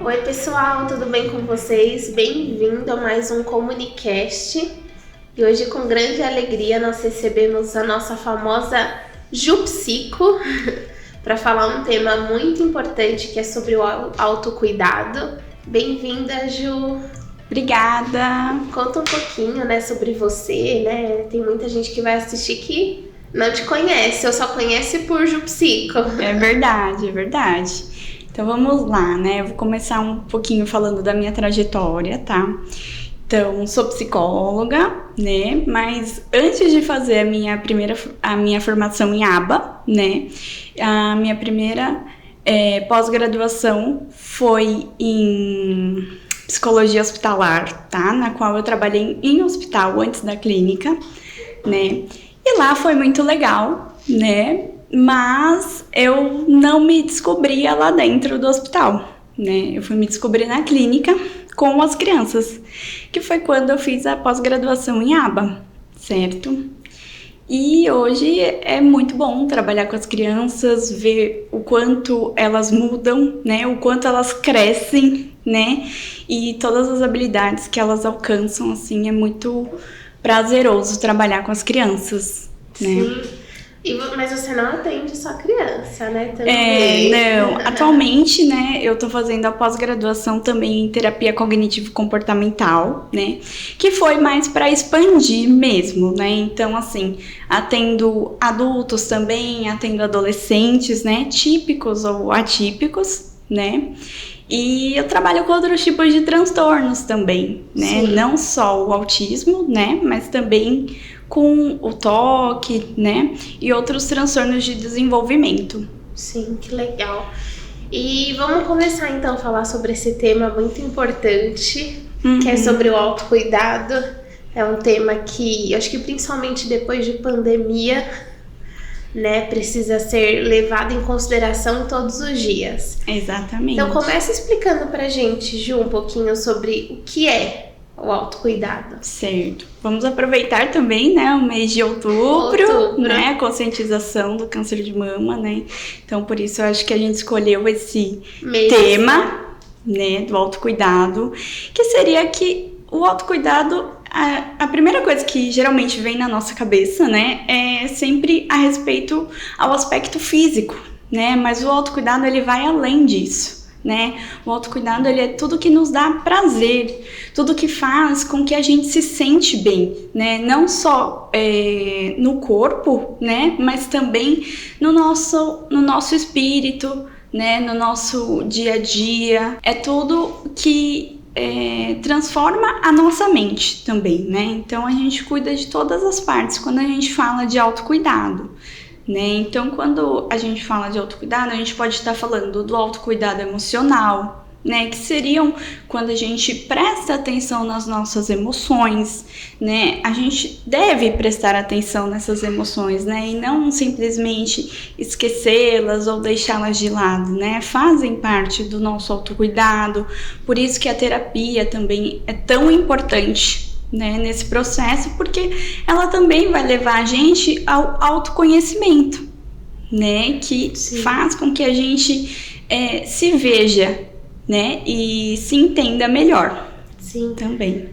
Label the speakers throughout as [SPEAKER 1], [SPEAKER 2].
[SPEAKER 1] Oi pessoal, tudo bem com vocês? Bem-vindo a mais um Comunicast. E hoje, com grande alegria, nós recebemos a nossa famosa Ju Psico para falar um tema muito importante que é sobre o autocuidado. Bem-vinda, Ju!
[SPEAKER 2] Obrigada!
[SPEAKER 1] Conta um pouquinho, sobre você, Tem muita gente que vai assistir que não te conhece, ou só conhece por Ju Psico.
[SPEAKER 2] É verdade. Então vamos lá, Eu vou começar um pouquinho falando da minha trajetória, tá? Então, sou psicóloga, Mas antes de fazer a minha formação em ABA, A minha primeira pós-graduação foi em psicologia hospitalar, tá? Na qual eu trabalhei em hospital antes da clínica, E lá foi muito legal, Mas eu não me descobria lá dentro do hospital, Eu fui me descobrir na clínica com as crianças, que foi quando eu fiz a pós-graduação em ABA, certo? E hoje é muito bom trabalhar com as crianças, ver o quanto elas mudam, O quanto elas crescem, E todas as habilidades que elas alcançam, assim, é muito prazeroso trabalhar com as crianças,
[SPEAKER 1] Sim. Mas você não atende só criança, Também.
[SPEAKER 2] Não. Atualmente, eu tô fazendo a pós-graduação também em terapia cognitivo-comportamental, Que foi mais para expandir mesmo, Então, assim, atendo adultos também, atendo adolescentes, Típicos ou atípicos, E eu trabalho com outros tipos de transtornos também,
[SPEAKER 1] Sim.
[SPEAKER 2] Não só o autismo, Mas também com o toque, E outros transtornos de desenvolvimento.
[SPEAKER 1] Sim, que legal. E vamos começar então a falar sobre esse tema muito importante, que é sobre o autocuidado. É um tema que, acho que principalmente depois de pandemia, precisa ser levado em consideração todos os dias.
[SPEAKER 2] Exatamente.
[SPEAKER 1] Então começa explicando pra gente, Ju, um pouquinho sobre o que é o autocuidado.
[SPEAKER 2] Certo. Vamos aproveitar também, o mês de outubro. A conscientização do câncer de mama, Então, por isso eu acho que a gente escolheu esse tema, do autocuidado, que seria que o autocuidado, a primeira coisa que geralmente vem na nossa cabeça, é sempre a respeito ao aspecto físico, Mas o autocuidado, ele vai além disso. O autocuidado, ele é tudo que nos dá prazer, tudo que faz com que a gente se sente bem, Não só no corpo, Mas também no nosso espírito, No nosso dia a dia. É tudo que transforma a nossa mente também, Então a gente cuida de todas as partes quando a gente fala de autocuidado. Então, quando a gente fala de autocuidado, a gente pode estar falando do autocuidado emocional, que seriam quando a gente presta atenção nas nossas emoções, A gente deve prestar atenção nessas emoções, E não simplesmente esquecê-las ou deixá-las de lado, Fazem parte do nosso autocuidado, por isso que a terapia também é tão importante, nesse processo, porque ela também vai levar a gente ao autoconhecimento, que
[SPEAKER 1] Sim.
[SPEAKER 2] faz com que a gente se veja, e se entenda melhor.
[SPEAKER 1] Sim.
[SPEAKER 2] Também.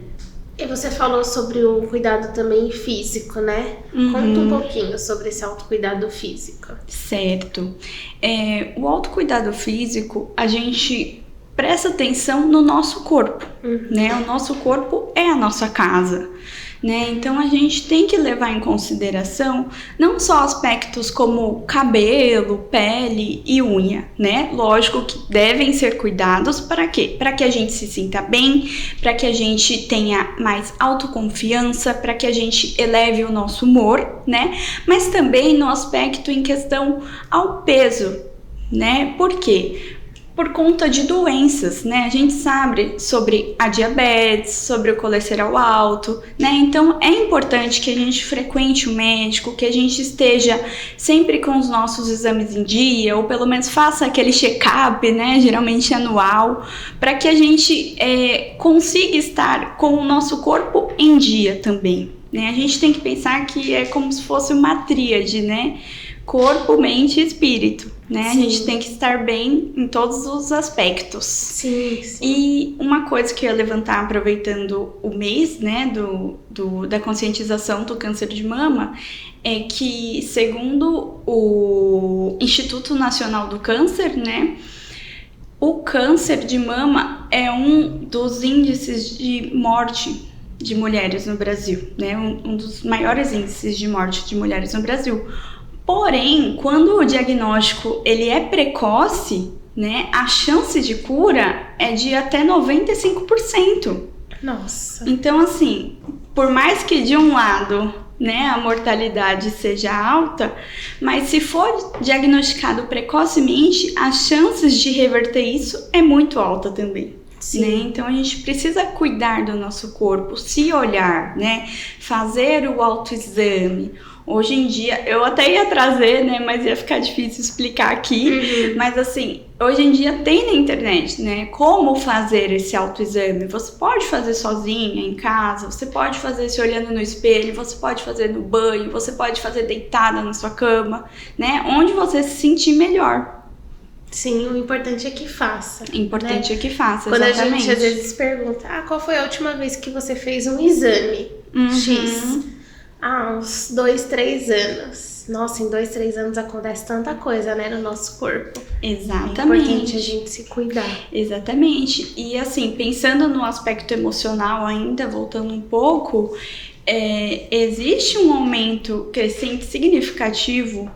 [SPEAKER 1] E você falou sobre o cuidado também físico, Conta um pouquinho sobre esse autocuidado físico.
[SPEAKER 2] Certo. O autocuidado físico, a gente presta atenção no nosso corpo, O nosso corpo é a nossa casa, Então a gente tem que levar em consideração não só aspectos como cabelo, pele e unha, Lógico que devem ser cuidados para quê? Para que a gente se sinta bem, para que a gente tenha mais autoconfiança, para que a gente eleve o nosso humor, Mas também no aspecto em questão ao peso, Por quê? Por conta de doenças, A gente sabe sobre a diabetes, sobre o colesterol alto, Então é importante que a gente frequente o médico, que a gente esteja sempre com os nossos exames em dia, ou pelo menos faça aquele check-up, geralmente anual, para que a gente consiga estar com o nosso corpo em dia também, né? A gente tem que pensar que é como se fosse uma tríade, né? Corpo, mente e espírito, né? Sim. A gente tem que estar bem em todos os aspectos.
[SPEAKER 1] Sim, sim.
[SPEAKER 2] E uma coisa que eu ia levantar, aproveitando o mês, né, da conscientização do câncer de mama, é que, segundo o Instituto Nacional do Câncer, né, o câncer de mama é um dos índices de morte de mulheres no Brasil, né, um dos maiores índices de morte de mulheres no Brasil. Porém, quando o diagnóstico ele é precoce, né, a chance de cura é de até 95%.
[SPEAKER 1] Nossa.
[SPEAKER 2] Então, assim, por mais que de um lado, né, a mortalidade seja alta, mas se for diagnosticado precocemente, as chances de reverter isso é muito alta também.
[SPEAKER 1] Sim.
[SPEAKER 2] Né? Então a gente precisa cuidar do nosso corpo, se olhar, né, fazer o autoexame. Hoje em dia, eu até ia trazer, né, mas ia ficar difícil explicar aqui, mas assim, hoje em dia tem na internet, né, como fazer esse autoexame. Você pode fazer sozinha, em casa, você pode fazer se olhando no espelho, você pode fazer no banho, você pode fazer deitada na sua cama, né, onde você se sentir melhor.
[SPEAKER 1] Sim, o importante é que faça.
[SPEAKER 2] Importante, né? É que faça,
[SPEAKER 1] quando
[SPEAKER 2] exatamente.
[SPEAKER 1] Quando a gente às vezes pergunta, qual foi a última vez que você fez um exame X? Uns 2, 3 anos. Nossa, em 2, 3 anos acontece tanta coisa, né, no nosso corpo.
[SPEAKER 2] Exatamente.
[SPEAKER 1] É importante a gente se cuidar.
[SPEAKER 2] Exatamente. E assim, pensando no aspecto emocional ainda, voltando um pouco, existe um aumento crescente significativo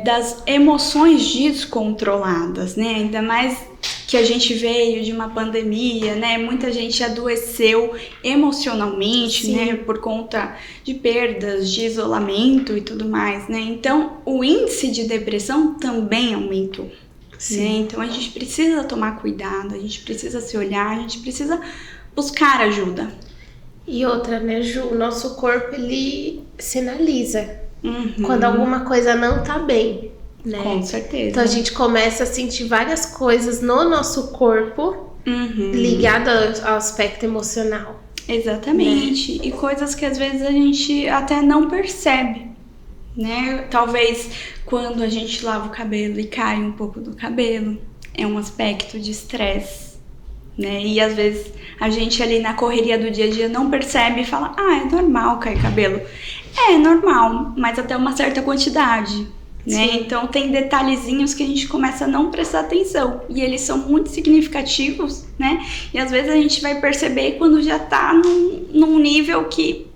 [SPEAKER 2] das emoções descontroladas, né? Ainda mais que a gente veio de uma pandemia, né? Muita gente adoeceu emocionalmente,
[SPEAKER 1] Sim.
[SPEAKER 2] né? Por conta de perdas, de isolamento e tudo mais, né? Então, o índice de depressão também aumentou. Né? Então, a gente precisa tomar cuidado, a gente precisa se olhar, a gente precisa buscar ajuda.
[SPEAKER 1] E outra, né, Ju? O nosso corpo, ele sinaliza quando alguma coisa não tá bem, né?
[SPEAKER 2] Com certeza.
[SPEAKER 1] Então a gente começa a sentir várias coisas no nosso corpo ligadas ao aspecto emocional.
[SPEAKER 2] Exatamente. Né? E coisas que às vezes a gente até não percebe, né? Talvez quando a gente lava o cabelo e cai um pouco do cabelo, é um aspecto de estresse. Né? E às vezes a gente ali na correria do dia a dia não percebe e fala, é normal cair cabelo. É normal, mas até uma certa quantidade, né? Então tem detalhezinhos que a gente começa a não prestar atenção e eles são muito significativos, né? E às vezes a gente vai perceber quando já tá num nível que,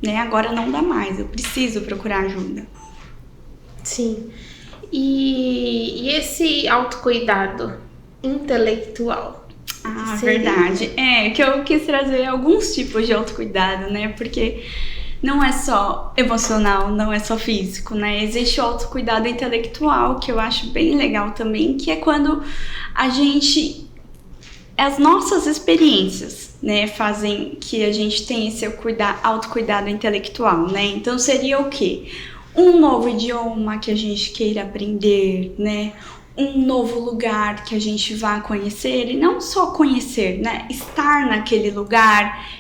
[SPEAKER 2] né? Agora não dá mais, eu preciso procurar ajuda.
[SPEAKER 1] Sim. E esse autocuidado intelectual?
[SPEAKER 2] Verdade. Que eu quis trazer alguns tipos de autocuidado, né? Porque não é só emocional, não é só físico, né? Existe o autocuidado intelectual, que eu acho bem legal também, que é quando as nossas experiências, né, fazem que a gente tenha esse autocuidado intelectual, né? Então seria o quê? Um novo idioma que a gente queira aprender, né? Um novo lugar que a gente vá conhecer, e não só conhecer, né? Estar naquele lugar,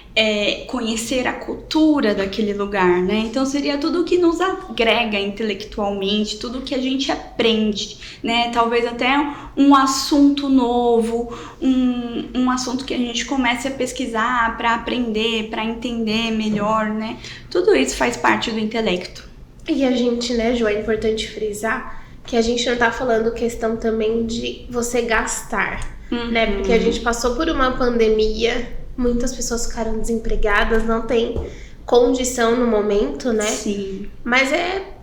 [SPEAKER 2] conhecer a cultura daquele lugar, né? Então seria tudo que nos agrega intelectualmente, tudo que a gente aprende, né? Talvez até um assunto novo, um assunto que a gente comece a pesquisar para aprender, para entender melhor, né? Tudo isso faz parte do intelecto.
[SPEAKER 1] E a gente, né, Ju, é importante frisar que a gente não tá falando questão também de você gastar, né? Porque a gente passou por uma pandemia, muitas pessoas ficaram desempregadas, não tem condição no momento, né?
[SPEAKER 2] Sim.
[SPEAKER 1] Mas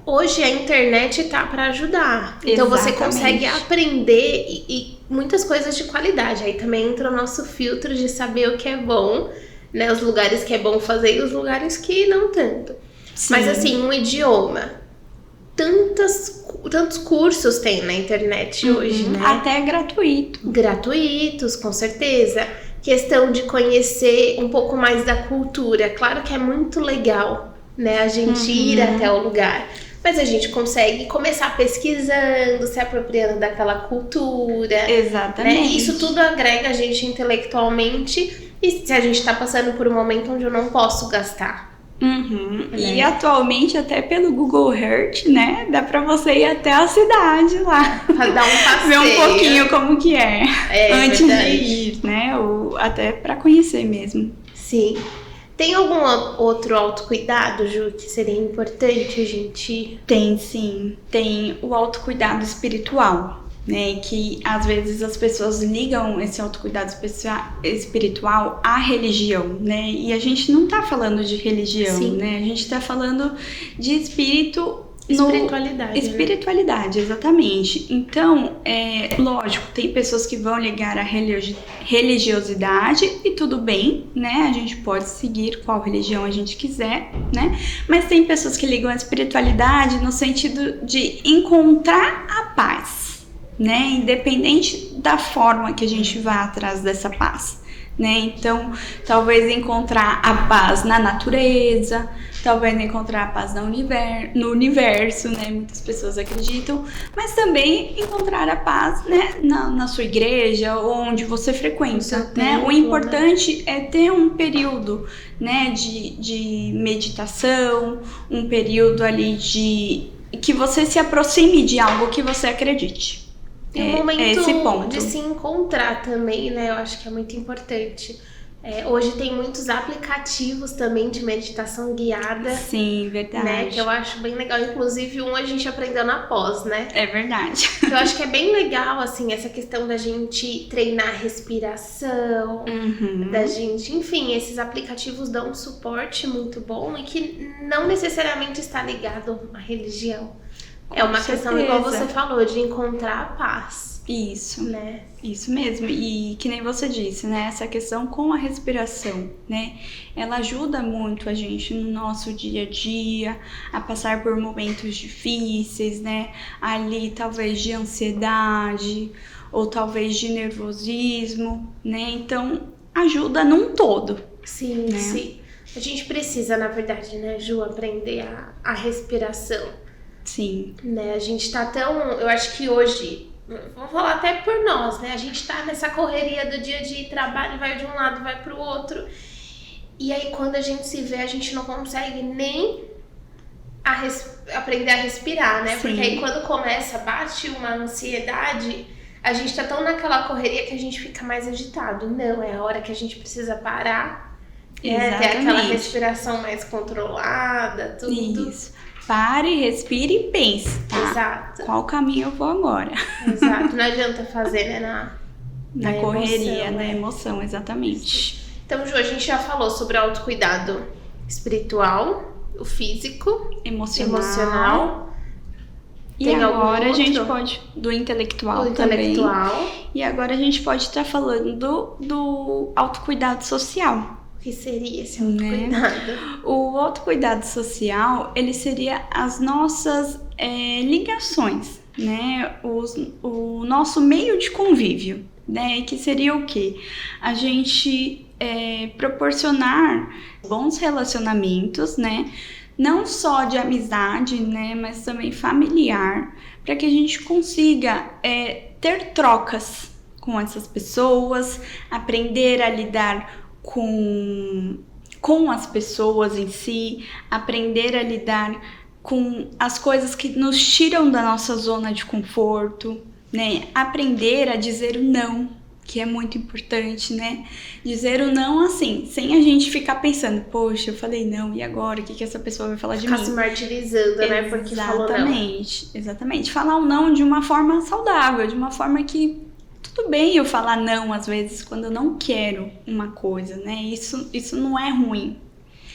[SPEAKER 1] hoje a internet tá para ajudar. Então você consegue aprender e muitas coisas de qualidade. Aí também entra o nosso filtro de saber o que é bom, né? Os lugares que é bom fazer e os lugares que não tanto. Sim. Mas assim, um idioma, tantos cursos tem na internet hoje, né?
[SPEAKER 2] Até gratuito.
[SPEAKER 1] Gratuitos, com certeza. Questão de conhecer um pouco mais da cultura. Claro que é muito legal, né, a gente ir até o lugar. Mas a gente consegue começar pesquisando, se apropriando daquela cultura.
[SPEAKER 2] Exatamente.
[SPEAKER 1] Né? Isso tudo agrega a gente intelectualmente E se a gente tá passando por um momento onde eu não posso gastar.
[SPEAKER 2] Né? E atualmente, até pelo Google Earth, né? Dá pra você ir até a cidade lá.
[SPEAKER 1] Pra dar um passeio.
[SPEAKER 2] Ver um pouquinho como que é antes
[SPEAKER 1] verdade.
[SPEAKER 2] de ir, né? Ou até pra conhecer mesmo.
[SPEAKER 1] Sim. Tem algum outro autocuidado, Ju, que seria importante a gente...
[SPEAKER 2] Tem, sim. Tem o autocuidado espiritual, né? Que às vezes as pessoas ligam esse autocuidado espiritual à religião, né? E a gente não tá falando de religião,
[SPEAKER 1] Sim.
[SPEAKER 2] né? A gente tá falando de espírito...
[SPEAKER 1] Espiritualidade.
[SPEAKER 2] Espiritualidade, exatamente. Então, lógico, tem pessoas que vão ligar a religiosidade e tudo bem, né? A gente pode seguir qual religião a gente quiser, né? Mas tem pessoas que ligam a espiritualidade no sentido de encontrar a paz, né? Independente da forma que a gente vá atrás dessa paz, né? Então, talvez encontrar a paz na natureza, talvez encontrar a paz no universo, né? Muitas pessoas acreditam, mas também encontrar a paz, né? na sua igreja, onde você frequenta, né? O importante é ter um período, né? de meditação, um período ali de que você se aproxime de algo que você acredite.
[SPEAKER 1] Tem um momento de se encontrar também, né? Eu acho que é muito importante. Hoje tem muitos aplicativos também de meditação guiada.
[SPEAKER 2] Sim, verdade.
[SPEAKER 1] Né? Que eu acho bem legal. Inclusive, a gente aprendeu na pós, né?
[SPEAKER 2] É verdade.
[SPEAKER 1] Eu acho que é bem legal, assim, essa questão da gente treinar a respiração, da gente... Enfim, esses aplicativos dão um suporte muito bom e que não necessariamente está ligado à religião. É uma questão, igual você falou, de encontrar a paz.
[SPEAKER 2] Isso,
[SPEAKER 1] né?
[SPEAKER 2] Isso mesmo. E que nem você disse, né? Essa questão com a respiração, né? Ela ajuda muito a gente no nosso dia a dia, a passar por momentos difíceis, né? Ali talvez de ansiedade ou talvez de nervosismo, né? Então, ajuda num todo.
[SPEAKER 1] Sim, né? Sim. A gente precisa, na verdade, né, Ju, aprender a respiração.
[SPEAKER 2] Sim.
[SPEAKER 1] Né? A gente tá tão... Eu acho que hoje, vou falar até por nós, né? A gente tá nessa correria do dia a dia, trabalho, vai de um lado, vai pro outro. E aí, quando a gente se vê, a gente não consegue nem aprender a respirar, né? Sim. Porque aí, quando bate uma ansiedade, a gente tá tão naquela correria que a gente fica mais agitado. Não, é a hora que a gente precisa parar, né? Ter aquela respiração mais controlada, tudo.
[SPEAKER 2] Isso. Pare, respire e pense, tá?
[SPEAKER 1] Exato.
[SPEAKER 2] Qual caminho eu vou agora?
[SPEAKER 1] Exato. Não adianta fazer, né?
[SPEAKER 2] Na correria, na emoção, exatamente.
[SPEAKER 1] Então, Ju, a gente já falou sobre o autocuidado espiritual, o físico, emocional.
[SPEAKER 2] E agora a gente pode... Do intelectual também. E agora a gente pode estar falando do autocuidado social.
[SPEAKER 1] O que seria esse autocuidado?
[SPEAKER 2] O autocuidado social, ele seria as nossas ligações, né? O nosso meio de convívio, né? Que seria o quê? A gente proporcionar bons relacionamentos, né? Não só de amizade, né? Mas também familiar, para que a gente consiga ter trocas com essas pessoas, aprender a lidar com as pessoas em si, aprender a lidar com as coisas que nos tiram da nossa zona de conforto, né? Aprender a dizer o não, que é muito importante, né? Dizer o não assim, sem a gente ficar pensando, poxa, eu falei não, e agora? O que essa pessoa vai falar de mim?
[SPEAKER 1] Ficar se martirizando, né? Porque falou não.
[SPEAKER 2] Exatamente. Falar o não de uma forma saudável, de uma forma que tudo bem eu falar não, às vezes, quando eu não quero uma coisa, né? Isso não é ruim.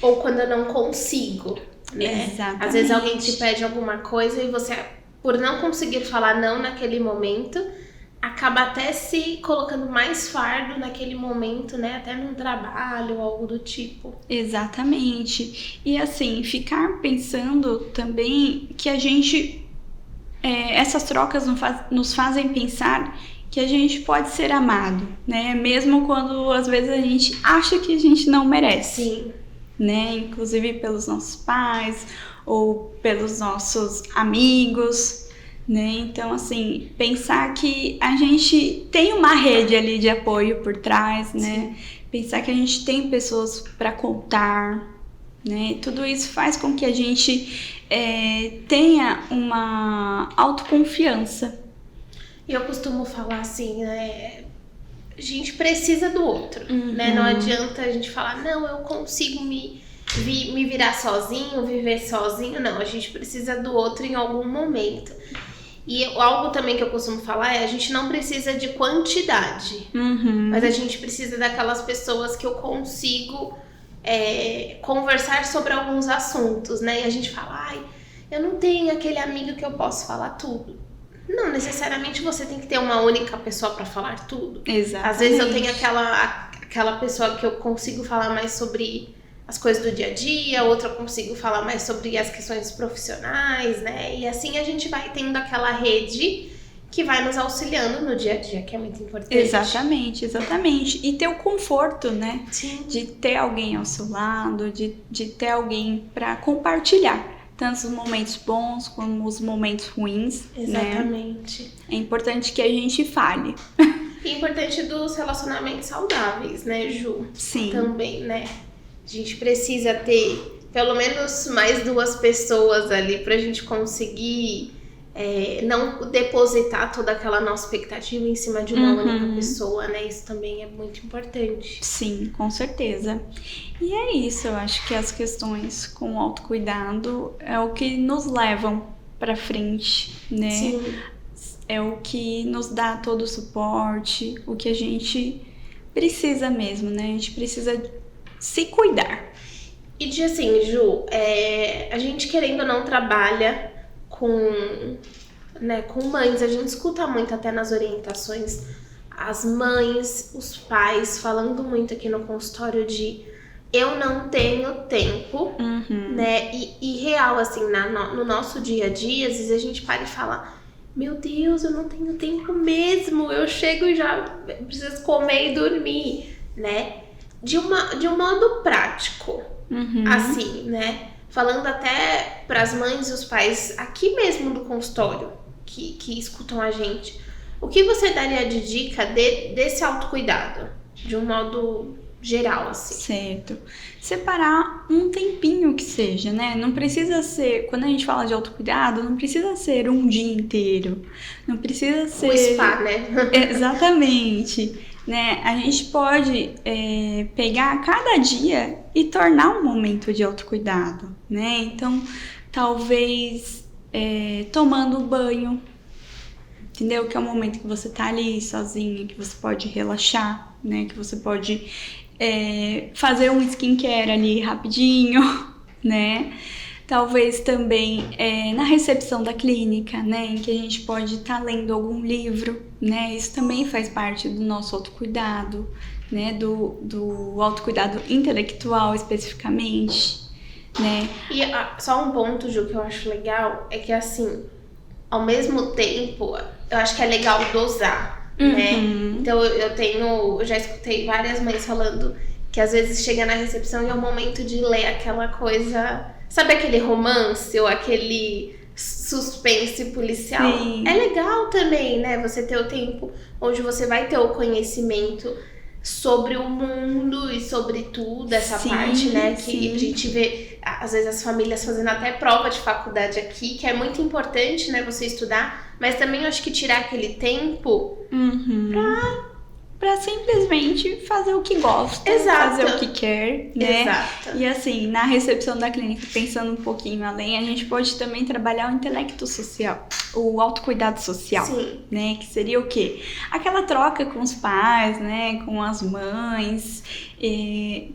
[SPEAKER 1] Ou quando eu não consigo, né?
[SPEAKER 2] Exatamente.
[SPEAKER 1] Às vezes alguém te pede alguma coisa e você, por não conseguir falar não naquele momento, acaba até se colocando mais fardo naquele momento, né? Até num trabalho ou algo do tipo.
[SPEAKER 2] Exatamente. E assim, ficar pensando também que a gente... essas trocas nos fazem pensar que a gente pode ser amado, né? Mesmo quando às vezes a gente acha que a gente não merece.
[SPEAKER 1] Sim.
[SPEAKER 2] Né? Inclusive pelos nossos pais ou pelos nossos amigos, né? Então, assim, pensar que a gente tem uma rede ali de apoio por trás, né? pensar que a gente tem pessoas para contar, né? Tudo isso faz com que a gente tenha uma autoconfiança.
[SPEAKER 1] E eu costumo falar assim, né? A gente precisa do outro, né? Não adianta a gente falar, não, eu consigo me virar sozinho, viver sozinho. Não, a gente precisa do outro em algum momento. E algo também que eu costumo falar a gente não precisa de quantidade, mas a gente precisa daquelas pessoas que eu consigo conversar sobre alguns assuntos, né? E a gente fala, eu não tenho aquele amigo que eu posso falar tudo. Não necessariamente você tem que ter uma única pessoa para falar tudo.
[SPEAKER 2] Exatamente.
[SPEAKER 1] Às vezes eu tenho aquela pessoa que eu consigo falar mais sobre as coisas do dia a dia, outra eu consigo falar mais sobre as questões profissionais, né? E assim a gente vai tendo aquela rede que vai nos auxiliando no dia a dia, que é muito importante.
[SPEAKER 2] Exatamente. E ter o conforto, né?
[SPEAKER 1] Sim.
[SPEAKER 2] De ter alguém ao seu lado, de ter alguém para compartilhar. Tanto os momentos bons como os momentos ruins.
[SPEAKER 1] Exatamente.
[SPEAKER 2] Né? É importante que a gente fale.
[SPEAKER 1] E é importante dos relacionamentos saudáveis, né, Ju?
[SPEAKER 2] Sim.
[SPEAKER 1] Também, né? A gente precisa ter pelo menos mais 2 pessoas ali pra gente conseguir não depositar toda aquela nossa expectativa em cima de uma única pessoa, né? Isso também é muito importante.
[SPEAKER 2] Sim, com certeza. E é isso, eu acho que as questões com o autocuidado é o que nos levam pra frente, né?
[SPEAKER 1] Sim.
[SPEAKER 2] É o que nos dá todo o suporte, o que a gente precisa mesmo, né? A gente precisa se cuidar.
[SPEAKER 1] E de assim, Ju, a gente querendo ou não trabalha com mães, a gente escuta muito até nas orientações as mães, os pais falando muito aqui no consultório de eu não tenho tempo, né? E real, assim, no nosso dia a dia, às vezes a gente para e fala, meu Deus, eu não tenho tempo mesmo, eu chego e já preciso comer e dormir, né? De um modo prático, assim, né? Falando até para as mães e os pais aqui mesmo do consultório que escutam a gente. O que você daria de dica desse autocuidado? De um modo geral, assim.
[SPEAKER 2] Certo. Separar um tempinho que seja, né? Não precisa ser... Quando a gente fala de autocuidado, não precisa ser um dia inteiro. Não precisa ser...
[SPEAKER 1] O spa, né?
[SPEAKER 2] Exatamente. Né? A gente pode pegar cada dia e tornar um momento de autocuidado, né? Então, talvez tomando banho, entendeu? Que é um momento que você tá ali sozinha, que você pode relaxar, né? Que você pode fazer um skincare ali rapidinho, né? Talvez também na recepção da clínica, né? Em que a gente pode estar lendo algum livro, né? Isso também faz parte do nosso autocuidado, né? Do autocuidado intelectual especificamente, né?
[SPEAKER 1] E só um ponto, Ju, que eu acho legal é que, assim, ao mesmo tempo, eu acho que é legal dosar, né? Então eu já escutei várias mães falando que às vezes chega na recepção e é o momento de ler aquela coisa, sabe, aquele romance ou aquele suspense policial.
[SPEAKER 2] Sim.
[SPEAKER 1] É legal também, né? Você ter o tempo onde você vai ter o conhecimento sobre o mundo e sobre tudo, essa parte, né? Que a gente vê, às vezes, as famílias fazendo até prova de faculdade aqui, que é muito importante, né? Você estudar, mas também eu acho que tirar aquele tempo
[SPEAKER 2] pra simplesmente fazer o que gosta, fazer o que quer, né?
[SPEAKER 1] Exato.
[SPEAKER 2] E assim, na recepção da clínica, pensando um pouquinho além, a gente pode também trabalhar o intelecto social, o autocuidado social, né? Que seria o quê? Aquela troca com os pais, né? Com as mães,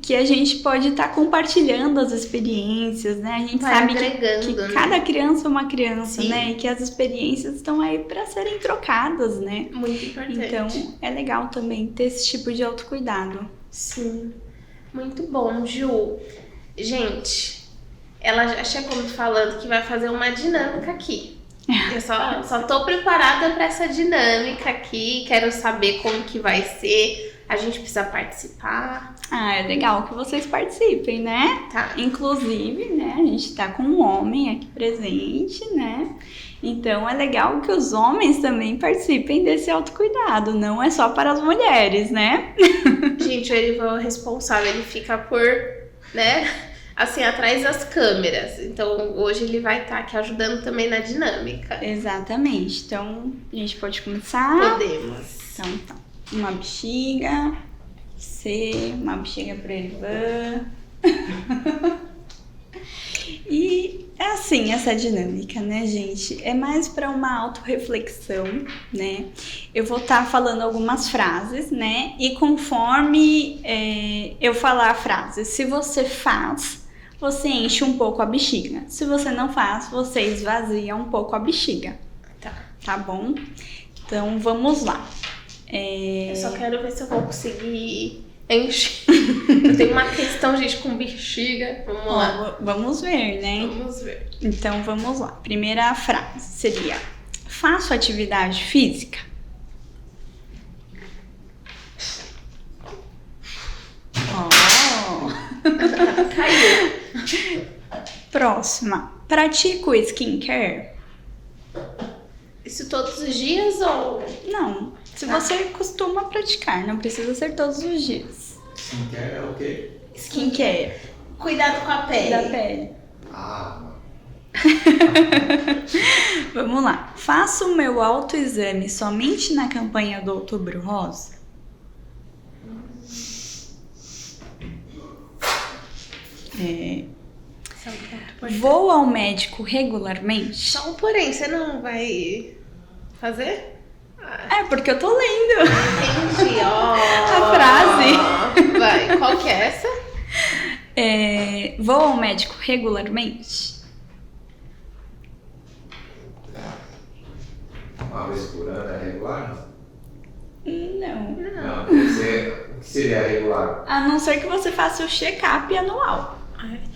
[SPEAKER 2] que a gente pode estar compartilhando as experiências, né? A gente sabe que cada criança é uma criança, né? E que as experiências estão aí para serem trocadas, né?
[SPEAKER 1] Muito importante.
[SPEAKER 2] Então, é legal também ter esse tipo de autocuidado.
[SPEAKER 1] Sim, muito bom, Ju. Gente, ela já chegou me falando que vai fazer uma dinâmica aqui. Eu só tô preparada para essa dinâmica aqui, quero saber como que vai ser. a gente precisa participar.
[SPEAKER 2] Ah, é legal que vocês participem, né?
[SPEAKER 1] Tá.
[SPEAKER 2] Inclusive, né, a gente tá com um homem aqui presente, né? Então é legal que os homens também participem desse autocuidado, não é só para as mulheres, né?
[SPEAKER 1] Gente, o Erivan é o responsável, ele fica por, né, assim, atrás das câmeras. Então hoje ele vai estar aqui ajudando também na dinâmica.
[SPEAKER 2] Exatamente. Então a gente pode começar?
[SPEAKER 1] Podemos.
[SPEAKER 2] Então tá. Uma bexiga, uma bexiga pro Erivan. E é assim essa dinâmica, né, gente? É mais para uma autorreflexão, né? Eu vou estar falando algumas frases, né? E conforme eu falar a frase, se você faz, você enche um pouco a bexiga. Se você não faz, você esvazia um pouco a bexiga. Tá bom? Então vamos lá.
[SPEAKER 1] Eu só quero ver se eu vou conseguir encher. Eu tenho uma questão, gente, com bexiga. Vamos lá.
[SPEAKER 2] Vamos ver, né?
[SPEAKER 1] Vamos ver.
[SPEAKER 2] Então vamos lá. Primeira frase seria: faço atividade física?
[SPEAKER 1] Caiu.
[SPEAKER 2] Próxima. Pratico skincare?
[SPEAKER 1] Isso todos os dias ou...
[SPEAKER 2] Não. Se você costuma praticar, não precisa ser todos os dias.
[SPEAKER 3] Skincare é o quê?
[SPEAKER 2] Skincare.
[SPEAKER 1] Cuidado com a pele.
[SPEAKER 2] Da pele.
[SPEAKER 3] Ah,
[SPEAKER 2] Vamos lá. Faço o meu autoexame somente na campanha do Outubro Rosa? Vou ao médico regularmente?
[SPEAKER 1] Só um porém, você não vai fazer?
[SPEAKER 2] É porque eu tô lendo.
[SPEAKER 1] Entendi, ó.
[SPEAKER 2] A frase.
[SPEAKER 1] Vai, qual que é essa?
[SPEAKER 2] Vou ao médico regularmente?
[SPEAKER 3] uma vez por ano é regular?
[SPEAKER 2] Não.
[SPEAKER 3] Não, o que seria regular?
[SPEAKER 2] A não ser que você faça o check-up anual.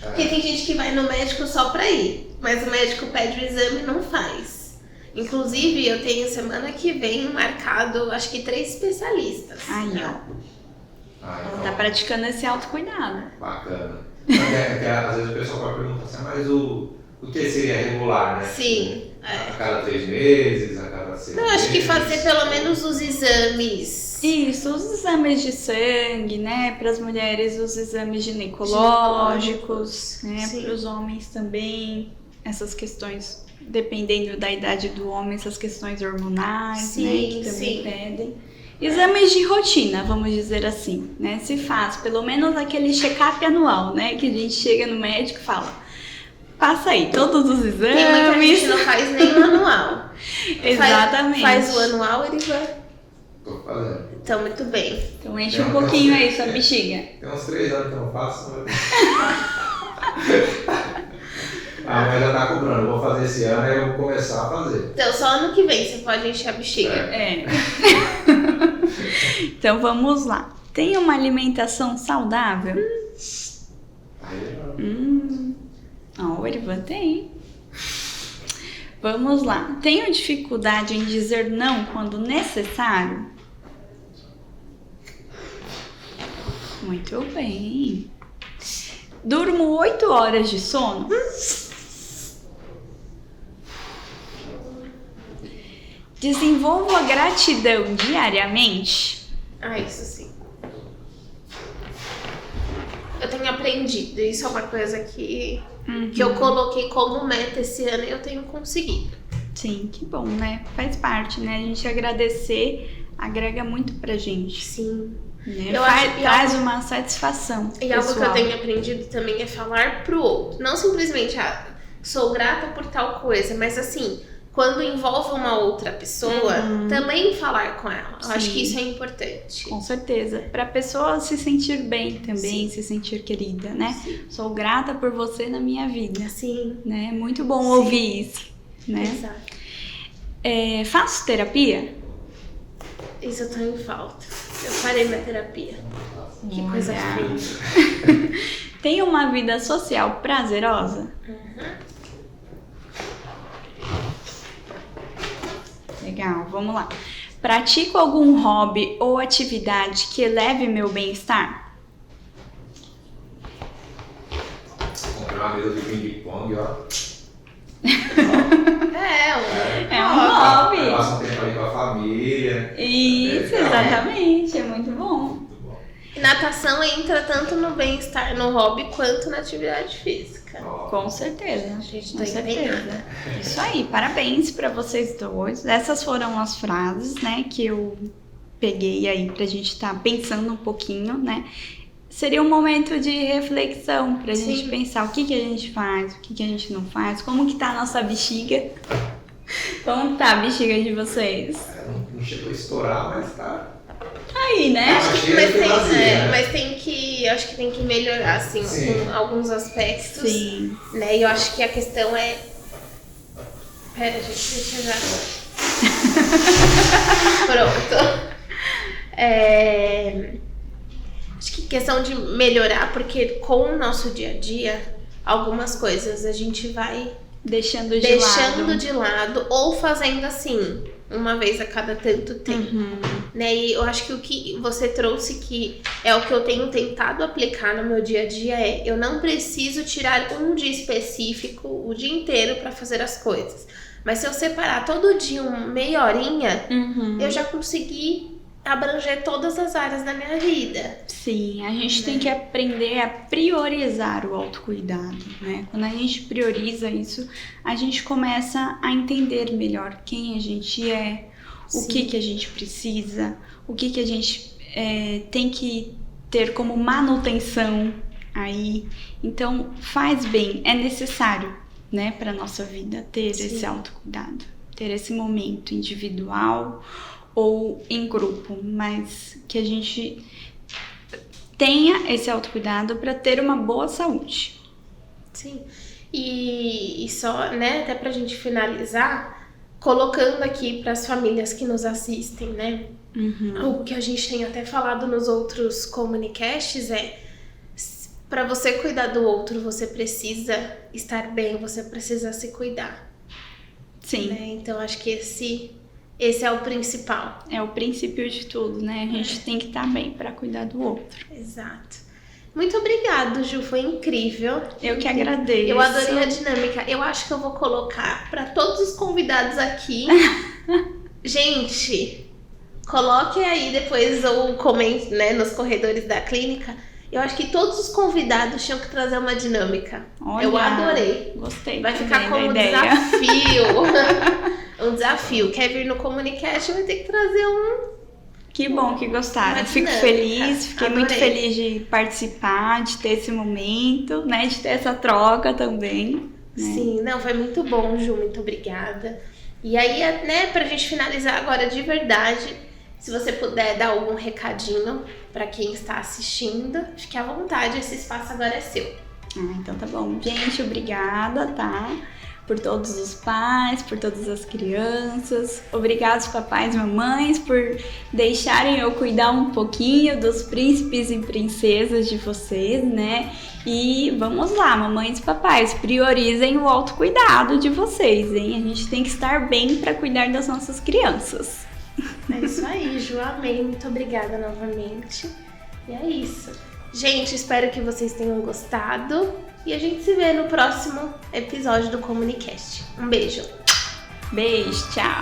[SPEAKER 1] Porque tem gente que vai no médico só pra ir, mas o médico pede o exame e não faz. Inclusive, eu tenho semana que vem marcado, acho que 3 especialistas.
[SPEAKER 2] Aí, ó.
[SPEAKER 3] Então,
[SPEAKER 2] Ela tá praticando esse autocuidado.
[SPEAKER 3] bacana. Às vezes o pessoal pode perguntar assim, mas o que seria regular, né?
[SPEAKER 1] Sim.
[SPEAKER 3] A cada 3 meses, a cada 6 meses?
[SPEAKER 1] Eu acho que fazer pelo menos os exames.
[SPEAKER 2] Isso, os exames de sangue, né? Para as mulheres, os exames ginecológicos, né? Para os homens também, essas questões, dependendo da idade do homem, essas questões hormonais, né? Que também pedem. Exames de rotina, vamos dizer assim, né? Se faz pelo menos aquele check-up anual, né? Que a gente chega no médico e fala, passa aí todos os exames.
[SPEAKER 1] Tem muita gente que não faz nem o anual.
[SPEAKER 2] Exatamente.
[SPEAKER 1] Faz o anual, ele vai...
[SPEAKER 3] Tô fazendo.
[SPEAKER 1] Então, muito bem.
[SPEAKER 2] Então enche um pouquinho aí sua bexiga.
[SPEAKER 3] Tem uns 3 anos que eu não faço, mas... A mãe já tá cobrando, eu vou fazer esse ano e eu vou começar a fazer.
[SPEAKER 1] Então, só ano que vem você pode encher a bexiga.
[SPEAKER 2] Então vamos lá. Tem uma alimentação saudável? O Erivan tem. Vamos lá. Tenho dificuldade em dizer não quando necessário? Muito bem. Durmo 8 horas de sono? Desenvolvo a gratidão diariamente?
[SPEAKER 1] Isso sim. Eu tenho aprendido. Isso é uma coisa que eu coloquei como meta esse ano e eu tenho conseguido.
[SPEAKER 2] Sim, que bom, né? Faz parte, né? A gente agradecer agrega muito pra gente.
[SPEAKER 1] Sim.
[SPEAKER 2] Né? Traz uma satisfação.
[SPEAKER 1] E algo que eu tenho aprendido também é falar pro outro. Não simplesmente, sou grata por tal coisa, mas assim, quando envolve uma outra pessoa, também falar com ela. Eu acho que isso é importante.
[SPEAKER 2] Com certeza. Pra pessoa se sentir bem também, se sentir querida, né? Sim. Sou grata por você na minha vida.
[SPEAKER 1] Sim.
[SPEAKER 2] Né? Muito bom ouvir isso. Né?
[SPEAKER 1] Exato.
[SPEAKER 2] Faço terapia?
[SPEAKER 1] Isso eu tô em falta. Eu parei minha terapia. Que coisa feia.
[SPEAKER 2] Tem uma vida social prazerosa? Legal, vamos lá. Pratico algum hobby ou atividade que eleve meu bem-estar?
[SPEAKER 3] Comprei uma mesa de ping-pong, ó.
[SPEAKER 2] É um hobby.
[SPEAKER 3] Passa um tempo ali com a família.
[SPEAKER 2] Isso, exatamente. É muito bom.
[SPEAKER 1] Natação entra tanto no bem-estar, no hobby, quanto na atividade física.
[SPEAKER 2] Com certeza.
[SPEAKER 1] A gente
[SPEAKER 2] Com
[SPEAKER 1] tá
[SPEAKER 2] certeza.
[SPEAKER 1] empenhada.
[SPEAKER 2] Isso aí, parabéns pra vocês dois. Essas foram as frases, né, que eu peguei aí pra gente estar pensando um pouquinho, né? Seria um momento de reflexão pra gente pensar o que a gente faz, o que a gente não faz, como que tá a nossa bexiga. Como tá a bexiga de vocês?
[SPEAKER 3] Não chegou a estourar, mas tá.
[SPEAKER 2] Aí, né?
[SPEAKER 1] Acho que tem que melhorar, assim, com alguns aspectos.
[SPEAKER 2] Sim.
[SPEAKER 1] Né? E eu acho que a questão é... Pera, gente, deixa eu já... Pronto. Acho que questão de melhorar, porque com o nosso dia a dia, algumas coisas a gente vai
[SPEAKER 2] deixando
[SPEAKER 1] de lado ou fazendo assim, uma vez a cada tanto tempo. Né? E eu acho que o que você trouxe, que é o que eu tenho tentado aplicar no meu dia a dia, é: eu não preciso tirar um dia específico o dia inteiro para fazer as coisas. Mas se eu separar todo dia uma meia horinha, eu já consegui abranger todas as áreas da minha vida.
[SPEAKER 2] Sim, a gente tem que aprender a priorizar o autocuidado, né? Quando a gente prioriza isso, a gente começa a entender melhor quem a gente é, o que a gente precisa, o que a gente tem que ter como manutenção aí. Então, faz bem, é necessário, né, para nossa vida ter esse autocuidado, ter esse momento individual ou em grupo, mas que a gente tenha esse autocuidado para ter uma boa saúde.
[SPEAKER 1] Sim, e só, né, até pra gente finalizar, colocando aqui para as famílias que nos assistem, né, o que a gente tem até falado nos outros Comunicasts é: para você cuidar do outro, você precisa estar bem, você precisa se cuidar.
[SPEAKER 2] Sim.
[SPEAKER 1] Né? Então, acho que esse é o principal.
[SPEAKER 2] É o princípio de tudo, né? A gente tem que estar bem para cuidar do outro.
[SPEAKER 1] Exato. Muito obrigada, Ju, foi incrível.
[SPEAKER 2] Eu que agradeço.
[SPEAKER 1] Eu adorei a dinâmica. Eu acho que eu vou colocar para todos os convidados aqui. Gente, coloquem aí depois ou comentem, né, nos corredores da clínica. Eu acho que todos os convidados tinham que trazer uma dinâmica.
[SPEAKER 2] Olha,
[SPEAKER 1] eu adorei.
[SPEAKER 2] Gostei.
[SPEAKER 1] Vai ficar como um desafio. Um desafio. Quer vir no Comunicast, vai ter que trazer
[SPEAKER 2] Que bom que gostaram. Fico feliz, fiquei muito feliz de participar, de ter esse momento, né? De ter essa troca também. Né?
[SPEAKER 1] Sim, não, foi muito bom, Ju, muito obrigada. E aí, né, pra gente finalizar agora de verdade, se você puder dar algum recadinho pra quem está assistindo, fique à vontade, esse espaço agora é seu.
[SPEAKER 2] Então tá bom. Gente, obrigada, tá? Por todos os pais, por todas as crianças. Obrigados, papais e mamães, por deixarem eu cuidar um pouquinho dos príncipes e princesas de vocês, né? E vamos lá, mamães e papais, priorizem o autocuidado de vocês, hein? A gente tem que estar bem para cuidar das nossas crianças.
[SPEAKER 1] É isso aí, Ju, amei. Muito obrigada novamente. E é isso. Gente, espero que vocês tenham gostado. E a gente se vê no próximo episódio do Comunicast. Um beijo.
[SPEAKER 2] Beijo, tchau.